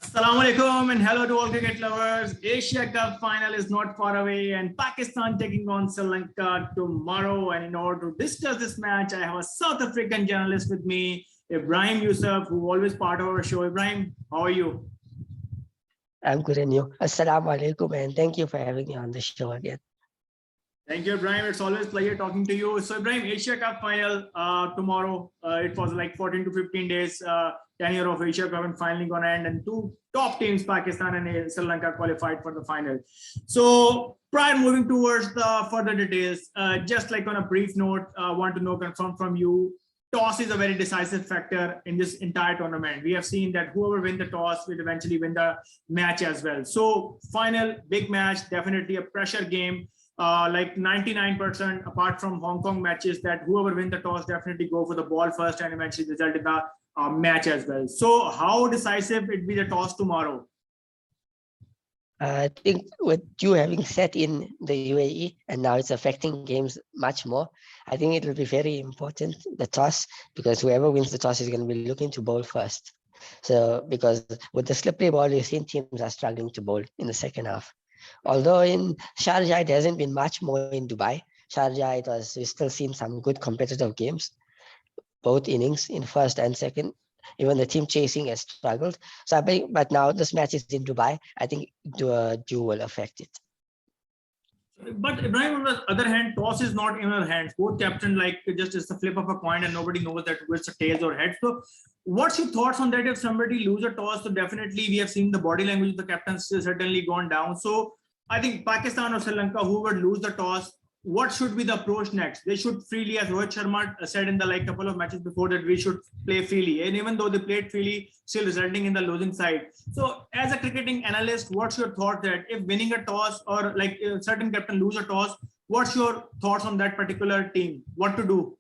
Assalamu alaikum and hello to all cricket lovers. Asia Cup final is not far away and Pakistan taking on Sri Lanka tomorrow. And in order to discuss this match, I have a South African journalist with me, Ibrahim Yusuf, who always part of our show. Ibrahim, how are you? I'm good, and you? Assalamu alaikum, and thank you for having me on the show again. Thank you, Ibrahim. It's always a pleasure talking to you. So, Ibrahim, Asia Cup final tomorrow. It was like 14 to 15 days tenure of Asia Cup and finally going to end. And two top teams, Pakistan and Sri Lanka, qualified for the final. So, prior moving towards the further details, just like on a brief note, I want to know, confirm from you, toss is a very decisive factor in this entire tournament. We have seen that whoever wins the toss will eventually win the match as well. So, final big match, definitely a pressure game. Like 99% apart from Hong Kong matches, that whoever wins the toss definitely go for the ball first and eventually result in the match as well. So how decisive it be the toss tomorrow? I think with you having set in the UAE and now it's affecting games much more, I think it will be very important, the toss, because whoever wins the toss is going to be looking to bowl first. So because with the slippery ball, you've seen teams are struggling to bowl in the second half. Although in Sharjah, it hasn't been much more in Dubai. Sharjah, we've still seen some good competitive games, both innings in first and second. Even the team chasing has struggled. So I think, but now this match is in Dubai. I think Dew will affect it. But Ibrahim, on the other hand, toss is not in our hands. Both captain, like just is the flip of a coin, and nobody knows that which tails or heads. So, what's your thoughts on that? If somebody lose a toss, so definitely we have seen the body language of the captains certainly gone down. So, I think Pakistan or Sri Lanka, who would lose the toss, what should be the approach next? They should freely, as Rohit Sharma said in the like couple of matches before, that we should play freely. And even though they played freely, still resulting in the losing side. So as a cricketing analyst, what's your thought that if winning a toss or like a certain captain lose a toss, what's your thoughts on that particular team? What to do?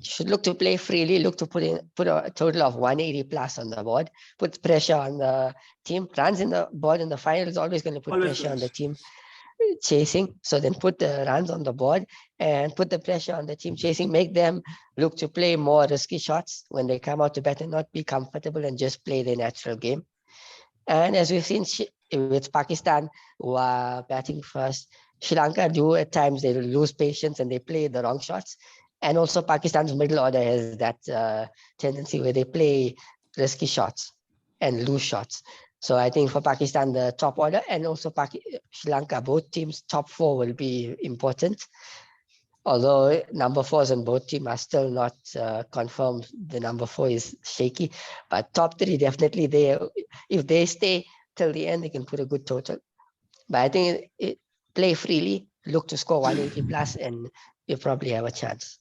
Should look to play freely, look to put a total of 180 plus on the board, put pressure on the team. Runs in the board in the final is always going to put pressure on the team chasing. So then put the runs on the board and put the pressure on the team chasing, make them look to play more risky shots when they come out to bat and not be comfortable and just play their natural game. And as we've seen with Pakistan, who are batting first, Sri Lanka do at times, they lose patience and they play the wrong shots. And also Pakistan's middle order has that tendency where they play risky shots and lose shots. So I think for Pakistan, the top order and also Sri Lanka, both teams' top four will be important. Although number fours on both teams are still not confirmed, the number four is shaky. But top three, definitely, if they stay till the end, they can put a good total. But I think play freely, look to score 180 plus, and you probably have a chance.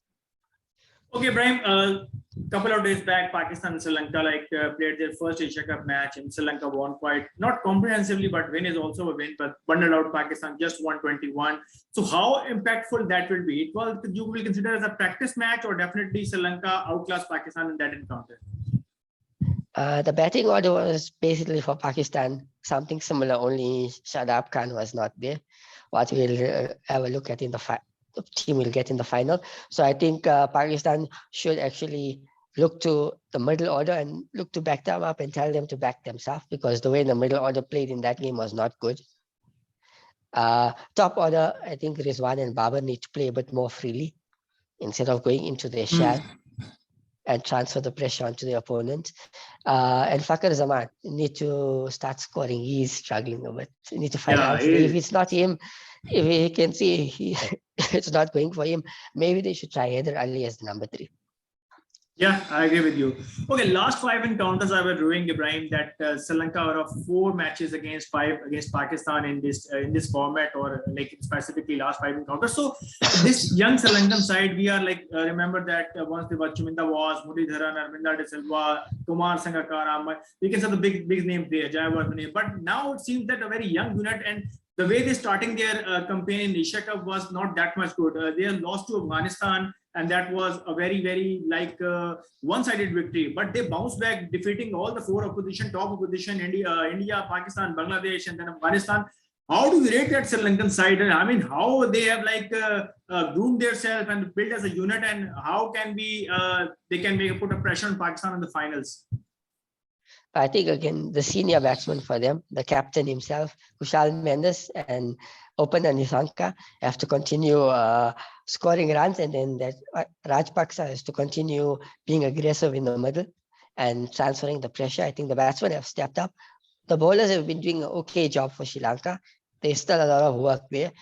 Okay, Brian, a couple of days back, Pakistan and Sri Lanka played their first Asia Cup match, and Sri Lanka won quite, not comprehensively, but win is also a win, but bundled out Pakistan just 121. So how impactful that will be? It was, you will consider as a practice match, or definitely Sri Lanka outclassed Pakistan in that encounter? The batting order was basically for Pakistan, something similar, only Shadab Khan was not there. What we'll have a look at in the team will get in the final. So I think Pakistan should actually look to the middle order and look to back them up and tell them to back themselves, because the way the middle order played in that game was not good. Top order, I think Rizwan and Babar need to play a bit more freely instead of going into their shell and transfer the pressure onto the opponent. And Fakhar Zaman need to start scoring. He's struggling a bit. You need to find out if it's not him, if he can see it's not going for him, maybe they should try Haider Ali as the number 3. Yeah, I agree with you. Okay, last 5 encounters I was doing, Ibrahim, that Sri Lanka out of 4 matches against 5 against Pakistan in this format, or like specifically last 5 encounters. So this young Sri Lankan side, we are like remember that once they were Chuminda Was, Muralidharan, Arvinda De Silva, Kumar Sangakkara, we can say the big names there, Jayawardene. But now it seems that a very young unit, and the way they're starting their campaign in Asia Cup was not that much good. They lost to Afghanistan, and that was a very one-sided victory. But they bounced back, defeating all the 4 top opposition, India, Pakistan, Bangladesh, and then Afghanistan. How do you rate that Sri Lankan side? I mean, how they have groomed themselves and built as a unit, and how can they can put a pressure on Pakistan in the finals? I think again, the senior batsman for them, the captain himself, Kushal Mendes, and opener Nisanka have to continue scoring runs, and then that Rajpaksa has to continue being aggressive in the middle and transferring the pressure. I think the batsmen have stepped up. The bowlers have been doing an okay job for Sri Lanka. There's still a lot of work there.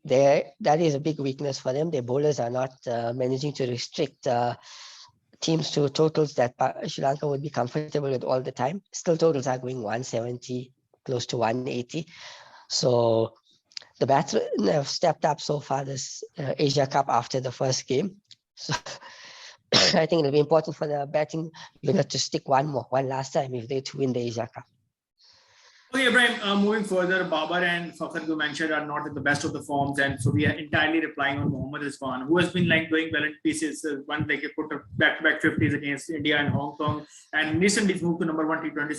That is a big weakness for them. Their bowlers are not managing to restrict teams to totals that Sri Lanka would be comfortable with all the time. Still, totals are going 170, close to 180. So the batsmen have stepped up so far this Asia Cup after the first game. So I think it'll be important for the batting unit to stick one last time if they to win the Asia Cup. Okay, Ibrahim, moving further, Babar and Fakhar, you mentioned, are not at the best of the forms, and so we are entirely relying on Mohammad Rizwan, who has been like doing well in pieces. One like he put back-to-back 50s against India and Hong Kong, and recently moved to number 1 T20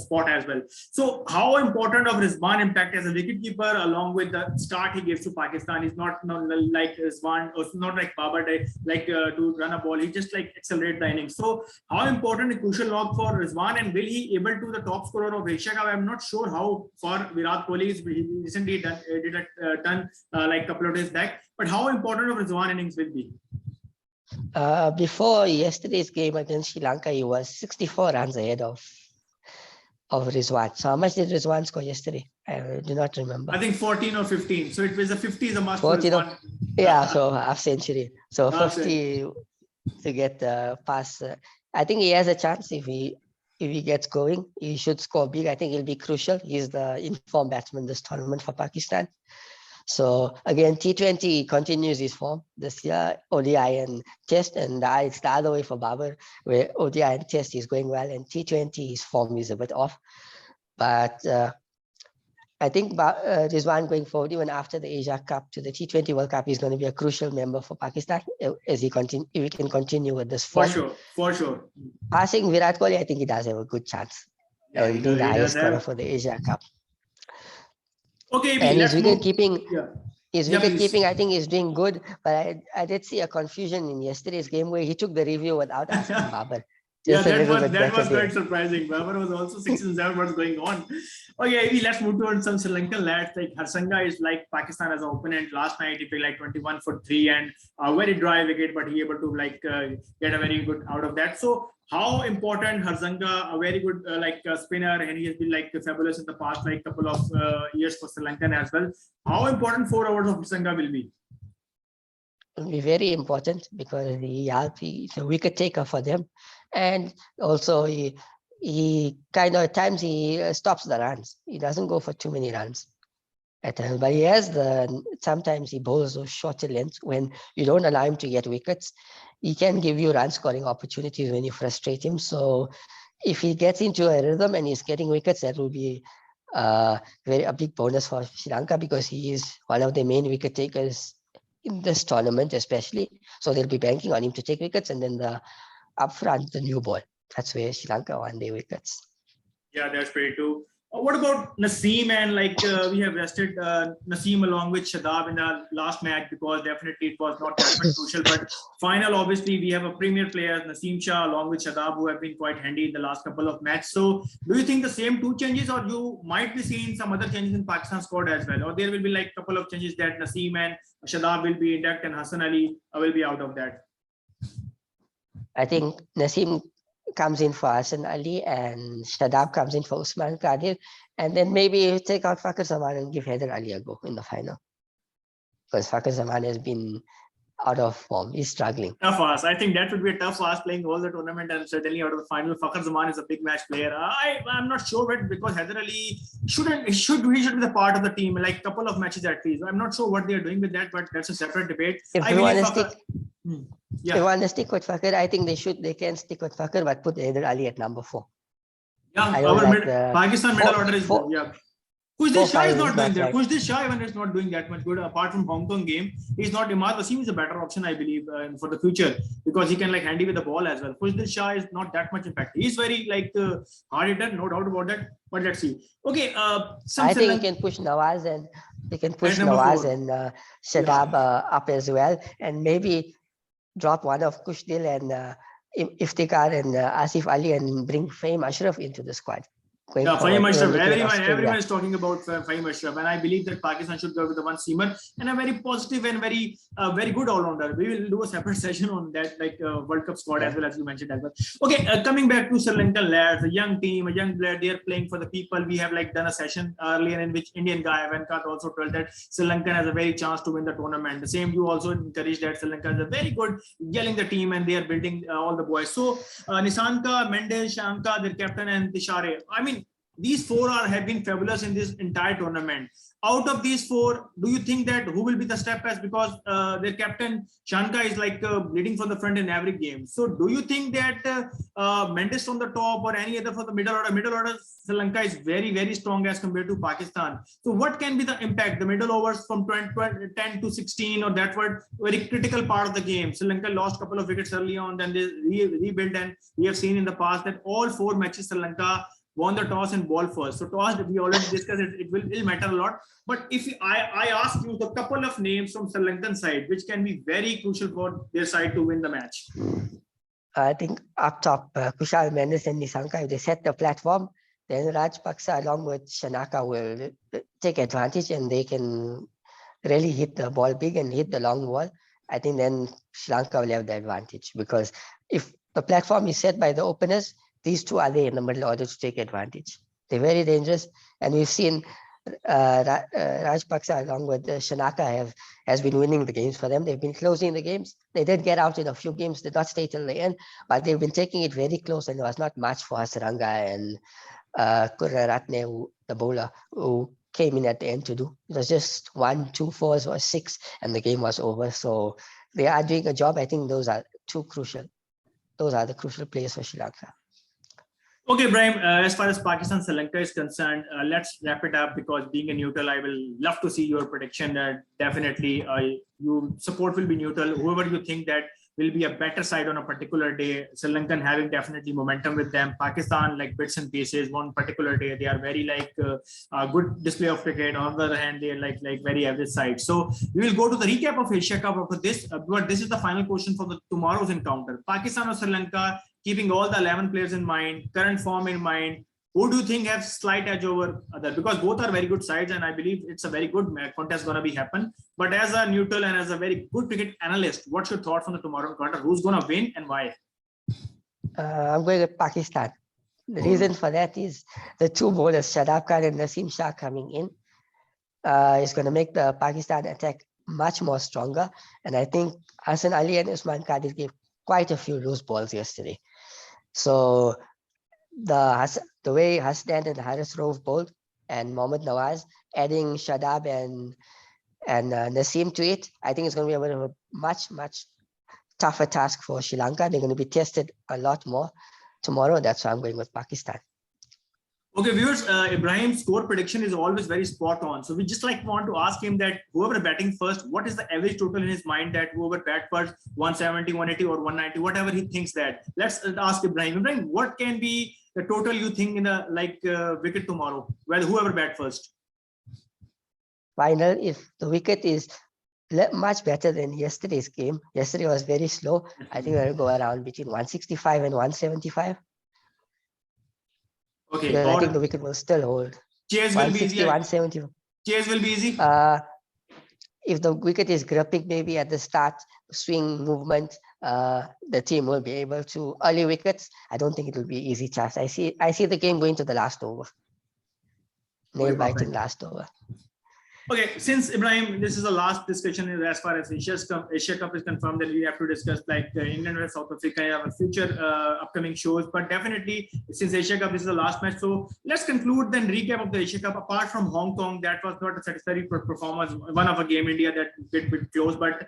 spot as well. So, how important of Rizwan impact as a wicketkeeper, along with the start he gives to Pakistan? He's not like Rizwan, or not like Babar, like to run a ball. He just like accelerate the innings. So, how important a crucial log for Rizwan, and will he able to the top scorer of Asia? I'm not sure how far Virat Kohli is. He recently did a ton like a couple of days back. But how important of Rizwan innings will be? Before yesterday's game against Sri Lanka, he was 64 runs ahead of Rizwan. So how much did Rizwan score yesterday? I do not remember. I think 14 or 15. So it was a 50 is a must for Rizwan. Yeah, so half century. So 50 to get past. I think he has a chance if he gets going. He should score big. I think he'll be crucial. He's the informed batsman this tournament for Pakistan. So again, T20 continues his form this year, ODI and Test, and it's the other way for Babar, where ODI and Test is going well, and T20 his form is a bit off. But I think Rizwan going forward, even after the Asia Cup to the T20 World Cup, is going to be a crucial member for Pakistan as he can continue with this form. For sure. Passing Virat Kohli, I think he does have a good chance. Yeah, being the highest scorer for the Asia Cup. Okay, and his wicket keeping, I think is doing good. But I did see a confusion in yesterday's game where he took the review without asking Babar. That was quite surprising. Babar was also 6 and 7. What's going on? Okay, let's move to some Sri Lankan lads. Like Harsanga is like Pakistan as an opponent. Last night he played like 21 for 3 and a very dry wicket, but he able to like get a very good out of that. So how important Harsanga, a very good spinner, and he has been like fabulous in the past like couple of years for Sri Lankan as well. How important 4 overs of Harsanga will be? Will be very important because he's a wicket taker for them, and also he kind of at times he stops the runs. He doesn't go for too many runs at times, but he has sometimes he bowls those shorter lengths when you don't allow him to get wickets. He can give you run scoring opportunities when you frustrate him. So if he gets into a rhythm and he's getting wickets, that will be a big bonus for Sri Lanka because he is one of the main wicket takers in this tournament, especially. So they'll be banking on him to take wickets, and then up front, the new ball. That's where Sri Lanka won their wickets. Yeah, that's pretty true. What about Naseem? And we have rested Naseem along with Shadab in the last match because definitely it was not that much crucial. But final, obviously, we have a premier player, Naseem Shah, along with Shadab, who have been quite handy in the last couple of matches. So do you think the same 2 changes, or you might be seeing some other changes in Pakistan squad as well? Or there will be like a couple of changes that Naseem and Shadab will be induct and Hassan Ali will be out of that? I think Naseem comes in for Hassan Ali and Shadab comes in for Usman Qadir, and then maybe take out Fakhar Zaman and give Haider Ali a go in the final because Fakhar Zaman has been out of form. He's struggling. Tough ask. I think that would be a tough ask playing all the tournament and certainly out of the final. Fakhar Zaman is a big match player. I'm not sure, but because Haider Ali should be the part of the team, like a couple of matches at least. I'm not sure what they are doing with that, but that's a separate debate. If you want to stick with Fakhar, I think they can stick with Fakhar, but put Haider Ali at number 4. Yeah, Pakistan middle order is good. Yeah. Kushal Shah is not doing that. Kushal Shah even is not doing that much good. Apart from Hong Kong game, he's not. Imad Wasim is a better option, I believe, for the future because he can handy with the ball as well. Kushal Shah is not that much impact. He's very hard hitter, no doubt about that. But let's see. Okay, I think he can push Nawaz and Shadab up as well, and maybe drop one of Kushdil and Iftikhar and Asif Ali and bring Fahim Ashraf into the squad. Yeah, Fahim Ashraf. Everyone Everyone is talking about Fahim Ashraf, and I believe that Pakistan should go with the one seamer and a very positive and very good all-rounder. We will do a separate session on that, like World Cup squad as well as you mentioned as well. Okay, coming back to Sri Lankan lads, a young team, a young player, they are playing for the people. We have like done a session earlier in which Indian guy Venkat also told that Sri Lanka has a very chance to win the tournament. The same you also encouraged that Sri Lanka is a very good yelling the team and they are building all the boys. So Nisanka, Mendes, Shanka, their captain, and Tishare. I mean, these four have been fabulous in this entire tournament. Out of these four, do you think that who will be the step as, because their captain Shanka is like leading from the front in every game? So do you think that Mendes from the top or any other for the middle order? Middle order Sri Lanka is very strong as compared to Pakistan. So what can be the impact? The middle overs from 10 to 16 or that were very critical part of the game. Sri Lanka lost a couple of wickets early on, then they rebuilt, and we have seen in the past that all four matches Sri Lanka won the toss and ball first. So toss, we already discussed it, it will matter a lot. But if I ask you the couple of names from Sri Lankan side, which can be very crucial for their side to win the match. I think up top, Kushal Mendes and Nisanka, if they set the platform, then Rajpaksa along with Shanaka will take advantage and they can really hit the ball big and hit the long ball. I think then Sri Lanka will have the advantage, because if the platform is set by the openers, these two are there in the middle order to take advantage. They're very dangerous, and we've seen Rajpaksa along with Shanaka has been winning the games for them. They've been closing the games. They did get out in a few games, did not stay till the end, but they've been taking it very close, and there was not much for Hasaranga and Kuraratne, the bowler, who came in at the end to do. It was just 1, 2, 4s or 6, and the game was over. So they are doing a job. I think those are two crucial. Those are the crucial players for Sri Lanka. Okay, Brahim, as far as Pakistan Sri Lanka is concerned, let's wrap it up, because being a neutral, I will love to see your prediction. Definitely, your support will be neutral. Whoever you think that will be a better side on a particular day. Sri Lankan having definitely momentum with them. Pakistan like bits and pieces. One particular day they are very like a good display of cricket. On the other hand, they are like very average side. So we will go to the recap of Asia Cup after this. But this is the final question for the tomorrow's encounter. Pakistan or Sri Lanka, keeping all the 11 players in mind, current form in mind, who do you think have slight edge over other? Because both are very good sides, and I believe it's a very good contest going to be happen. But as a neutral and as a very good cricket analyst, what's your thoughts on the tomorrow quarter? Who's going to win and why? I'm going with Pakistan. The reason for that is the two bowlers, Shadab Khan and Naseem Shah, coming in. Is going to make the Pakistan attack much more stronger. And I think Hassan Ali and Usman Qadir gave quite a few loose balls yesterday. So the way Hassan and Haris Rove bowled and Mohammad Nawaz, adding Shadab and Naseem to it, I think it's going to be a much tougher task for Sri Lanka. They're going to be tested a lot more tomorrow. That's why I'm going with Pakistan. Okay, viewers, Ibrahim's score prediction is always very spot on. So we just want to ask him that whoever batting first, what is the average total in his mind that whoever bat first, 170, 180 or 190, whatever he thinks that. Let's ask Ibrahim. Ibrahim, what can be the total you think in a wicket tomorrow? Well, whoever bat first. Final, if the wicket is much better than yesterday's game. Yesterday was very slow. I think we'll go around between 165 and 175. Okay. Because I think the wicket will still hold. Chase will be easy. 170. Chase will be easy. If the wicket is gripping, maybe at the start, swing movement, the team will be able to early wickets. I don't think it will be an easy task. I see the game going to the last over. Nail biting last over. Okay, since Ibrahim, this is the last discussion as far as Asia Cup is confirmed, that we have to discuss like England and South Africa have future upcoming shows. But definitely, since Asia Cup, this is the last match. So let's conclude then recap of the Asia Cup. Apart from Hong Kong, that was not a satisfactory performance. One of a game India that bit close. But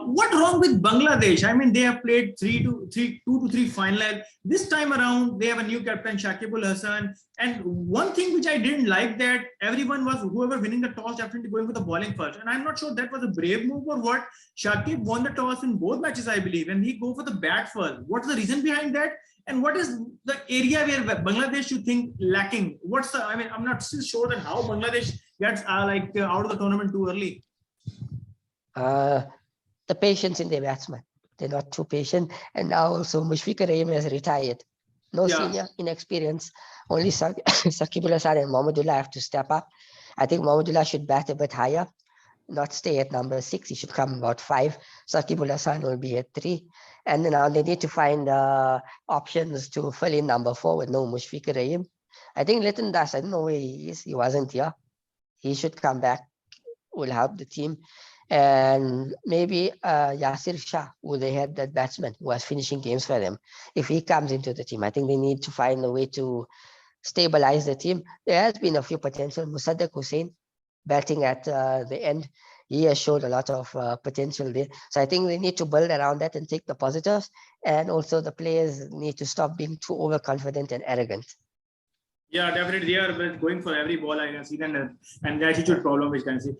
what wrong with Bangladesh? I mean, they have played 2 to 3 final. This time around, they have a new captain, Shakibul Hasan. And one thing which I didn't like, that everyone was, whoever winning the toss, definitely going for the bowling first. And I'm not sure that was a brave move or what. Shakib won the toss in both matches, I believe, and he go for the bat first. What's the reason behind that? And what is the area where Bangladesh you think lacking? I'm not still sure that how Bangladesh gets out of the tournament too early. The patience in their batsmen. They're not too patient. And now also Mushfiqur Rahim has retired. No Yeah. senior inexperience. Only Saqibul Hasan and Mohammedullah have to step up. I think Mohammedullah should bat a bit higher, not stay at number 6. He should come about 5. Saqibul Hasan will be at 3. And now they need to find options to fill in number 4 with no Mushfiqur Rahim. I think Litton Das, I don't know where he is. He wasn't here. He should come back, will help the team. And maybe Yasir Shah, who they had, that batsman who was finishing games for them. If he comes into the team, I think they need to find a way to stabilize the team. There has been a few potential. Musaddiq Hussain batting at the end. He has showed a lot of potential there. So I think they need to build around that and take the positives. And also the players need to stop being too overconfident and arrogant. Yeah, definitely. They are going for every ball, I can see, and the attitude problem, which can see.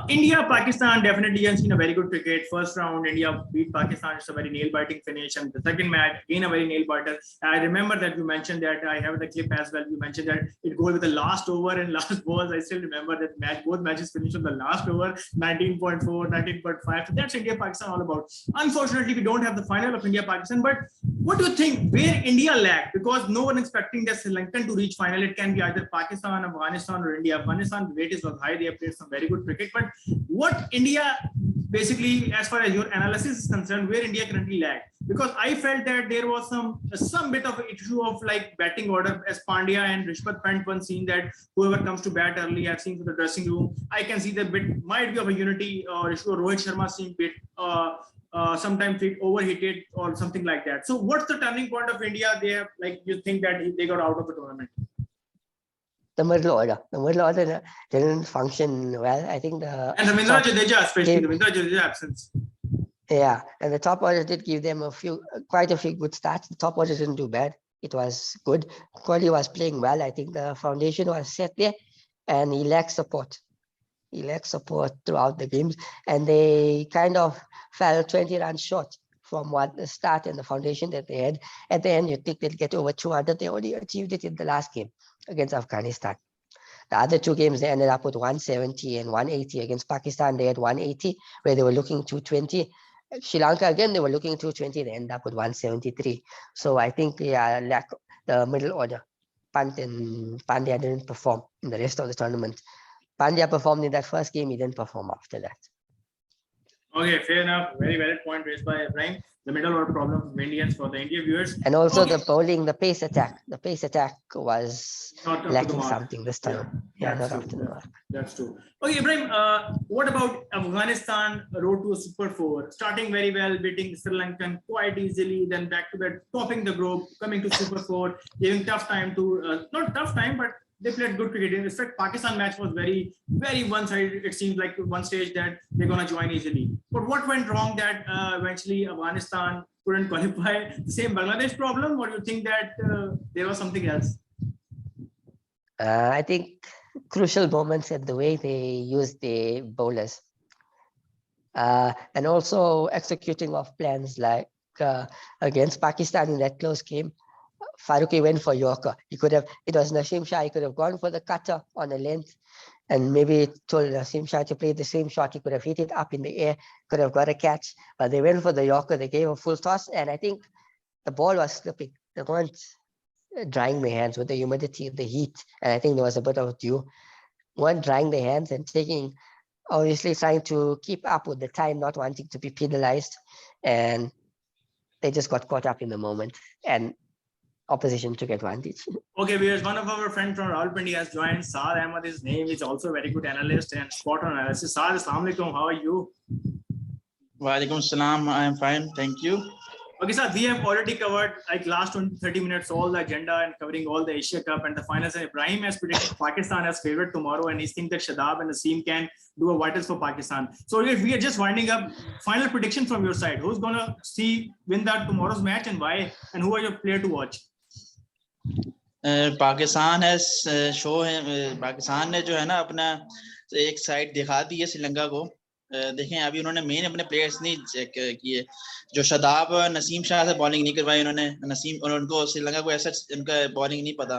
India, Pakistan, definitely have seen a very good cricket. First round, India beat Pakistan. It's a very nail-biting finish. And the second match, again, a very nail-biter. I remember that you mentioned that, I have the clip as well. You mentioned that it goes with the last over and last balls. I still remember that match. Both matches finished on the last over, 19.4, 19.5. So that's India-Pakistan all about. Unfortunately, we don't have the final of India-Pakistan. But what do you think? Where India lagged? Because no one expecting that Sri Lankan to reach final. It can be either Pakistan, Afghanistan, or India. Afghanistan, the weight was high. They have played some very good cricket. But what India, basically, as far as your analysis is concerned, where India currently lagged? Because I felt that there was some bit of an issue of like batting order, as Pandya and Rishpat Pant once seen that whoever comes to bat early, I've seen for the dressing room. I can see that bit might be of a unity issue. Rohit Sharma seemed bit sometimes it overheated or something like that. So what's the turning point of India? They have, like, you think that they got out of the tournament? The middle order didn't function well. I think and Ravindra Jadeja, especially the Ravindra Jadeja absence. Yeah, and the top order did give them quite a few good stats. The top order didn't do bad. It was good. Kohli was playing well. I think the foundation was set there, and he lacked support. He lacked support throughout the games, and they kind of fell 20 runs short from what the start and the foundation that they had. At the end, you think they'd get over 200. They only achieved it in the last game against Afghanistan. The other 2 games, they ended up with 170 and 180. Against Pakistan, they had 180, where they were looking 220. Sri Lanka, again, they were looking 220. They ended up with 173. So I think lack the middle order. Pant and Pandya didn't perform in the rest of the tournament. Pandya performed in that first game. He didn't perform after that. Okay, fair enough. Very valid point raised by Ibrahim. The middle order problem of Indians for the India viewers. And also the bowling, the pace attack. The pace attack was lacking something this time. Yeah, not up to the mark. That's true. Okay, Ibrahim, what about Afghanistan road to a Super 4? Starting very well, beating Sri Lankan quite easily, then back to back, topping the group, coming to Super 4, giving tough time to, not tough time, but they played good cricket. In fact, Pakistan match was very, very one-sided. It seemed like one stage that they're going to join easily. But what went wrong that eventually Afghanistan couldn't qualify? The same Bangladesh problem, or do you think that there was something else? I think crucial moments at the way they used the bowlers. And also executing of plans like against Pakistan in that close game. Faruqi went for Yorker. It was Naseem Shah. He could have gone for the cutter on the length and maybe told Naseem Shah to play the same shot. He could have hit it up in the air, could have got a catch, but they went for the Yorker. They gave a full toss, and I think the ball was slipping. They weren't drying their hands with the humidity, the heat, and I think there was a bit of dew. Weren't drying their hands and obviously trying to keep up with the time, not wanting to be penalized, and they just got caught up in the moment. And opposition took advantage. Okay, because one of our friends from Rawalpindi has joined. Saad Ahmed, his name is also a very good analyst and spot on analysis. Saad, assalamu alaikum. How are you? Wa alaikum salam. I am fine. Thank you. Okay, sir, we have already covered like last 30 minutes, all the agenda and covering all the Asia Cup and the finals. And Ibrahim has predicted Pakistan as favorite tomorrow, and he thinks that Shadab and Naseem can do a vitals for Pakistan. So we are just winding up. Final prediction from your side. Who's going to win that tomorrow's match and why? And who are your player to watch? Pakistan ने जो है ना अपना एक side दिखा दी है श्रीलंका को. देखें अभी उन्होंने मेन अपने प्लेयर्स नहीं चेक किए. जो शदाब नसीम शाह से बॉलिंग नहीं करवाई उन्होंने. नसीम और उनको श्रीलंका को ऐसा उनका बॉलिंग नहीं पता.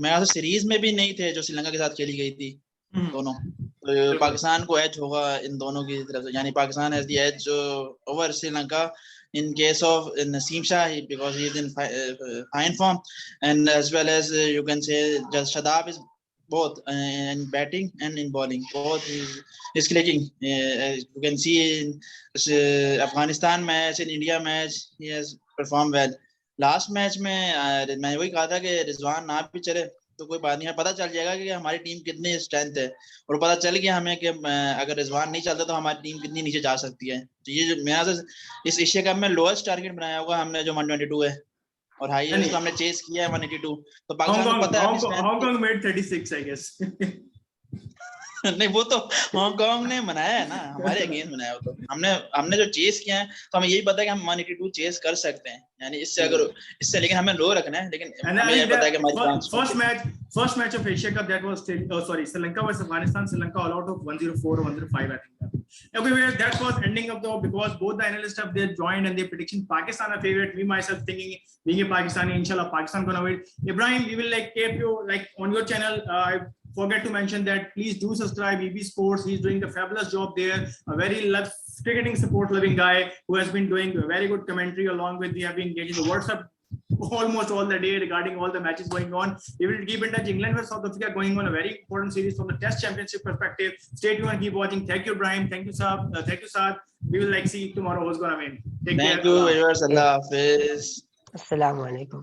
मैं सीरीज में भी नहीं थे जो श्रीलंका के साथ खेली गई थी दोनों. तो पाकिस्तान को एज होगा इन दोनों की तरफ से. यानी Pakistan has the edge over Sri Lanka in case of Naseem Shah, because he is in fine form, and as well as you can say just Shadab is both in batting and in bowling. Both is clicking. You can see in Afghanistan match, in India match, he has performed well. Last match में मैं वही कहा था कि रिजवान ना भी चले तो कोई बात नहीं है, पता चल जाएगा कि हमारी टीम कितनी स्ट्रेंथ है, और पता चल गया हमें कि अगर रिजवान नहीं चलता तो हमारी टीम कितनी नीचे जा सकती है. तो ये जो मेरा इस एशिया कप में लोएस्ट टारगेट बनाया होगा हमने जो 122 है, और हाईएस्ट तो हमने चेस किया है 182. तो पाकिस्तान को पता है हांगकांग मेड 36 आई गेस. नहीं वो तो हांगकांग ने बनाया है ना, हमारे अगेंस्ट बनाया हो. तो हमने जो चेस किया है तो हमें यही पता है कि हम 182 चेस कर सकते हैं, यानी इससे अगर इससे, लेकिन हमें लो रखना है. लेकिन हमें ये पता है कि हमारी first match of Asia Cup, that was Sri Lanka versus Afghanistan. Sri Lanka all out of 104 or 105, I think. Okay, that was ending up though, because both the analysts have they joined and their prediction Pakistan are favorite. Me myself thinking being a Pakistani, inshallah Pakistan gonna win. Ibrahim, we will like keep you like on your channel. I forget to mention that please do subscribe EB Sports. He's doing a fabulous job there. A very cricketing support loving guy who has been doing a very good commentary along with me. Have been engaging the WhatsApp almost all the day regarding all the matches going on. We will keep in touch. England versus South Africa going on a very important series from the Test Championship perspective. Stay tuned and keep watching. Thank you, Ibrahim. Thank you, Saab. Thank you, Saad. We will like see tomorrow who's gonna win. Thank you, viewers. Allah Hafiz. Assalamu alaikum.